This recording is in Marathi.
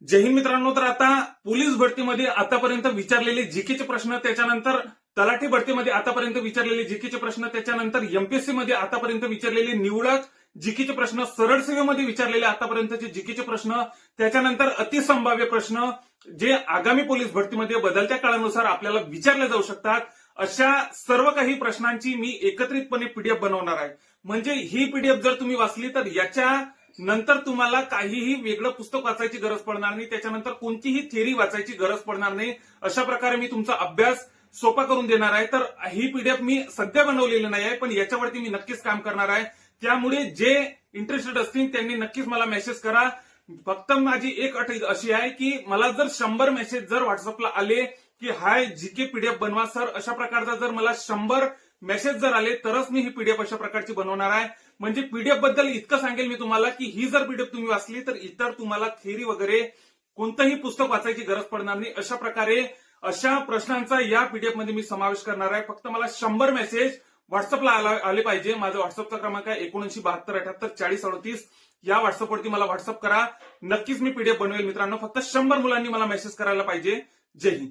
जय हिंद मित्रांनो. तर आता पोलीस भरतीमध्ये आतापर्यंत विचारलेले जीकेचे प्रश्न, त्याच्यानंतर तलाठी भरतीमध्ये आतापर्यंत विचारलेले जीकेचे प्रश्न, त्याच्यानंतर एमपीएससी मध्ये आतापर्यंत विचारलेले निवडक जीकेचे प्रश्न, सरळ सेवेमध्ये विचारलेले आतापर्यंतचे जीकेचे प्रश्न, त्याच्यानंतर अतिसंभाव्य प्रश्न जे आगामी पोलीस भरतीमध्ये बदलत्या काळानुसार आपल्याला विचारले जाऊ शकतात, अशा सर्व काही प्रश्नांची मी एकत्रितपणे पीडीएफ बनवणार आहे. म्हणजे ही पीडीएफ जर तुम्ही वाचली तर याच्या नंतर तुम्हाला काहीही वेगळं पुस्तक वाचायची गरज पडणार नाही, त्याच्यानंतर कोणतीही थेरी वाचायची गरज पडणार नाही. अशा प्रकारे मी तुमचा अभ्यास सोपा करून देणार आहे. तर ही पीडीएफ मी सध्या बनवलेली नाही आहे, पण याच्यावरती मी नक्कीच काम करणार आहे. त्यामुळे जे इंटरेस्टेड असतील त्यांनी नक्कीच मला मेसेज करा. फक्त माझी एक अट अशी आहे की मला जर 100 मेसेज जर व्हॉट्सअपला आले की हाय जीके पीडीएफ बनवा सर, अशा प्रकारचा जर मला 100 मेसेज जर आले तरच मी ही पीडीएफ अशा प्रकारची बनवणार आहे. म्हणजे पीडीएफ बद्दल इतकं सांगेल मी तुम्हाला की ही जर पीडीएफ तुम्ही वाचली तर इतर तुम्हाला थेरी वगैरे कोणतंही पुस्तक वाचायची गरज पडणार नाही. अशा प्रकारे अशा प्रश्नांचा या पीडीएफ मध्ये मी समावेश करणार आहे. फक्त मला 100 मेसेज व्हॉट्सअपला आले पाहिजे. माझा व्हॉट्सअपचा क्रमांक आहे 7972784038. या व्हॉट्सअपवरती मला व्हॉट्सअप करा. नक्कीच मी पीडीएफ बनवेल मित्रांनो. फक्त 100 मुलांनी मला मेसेज करायला पाहिजे. जय हिंद.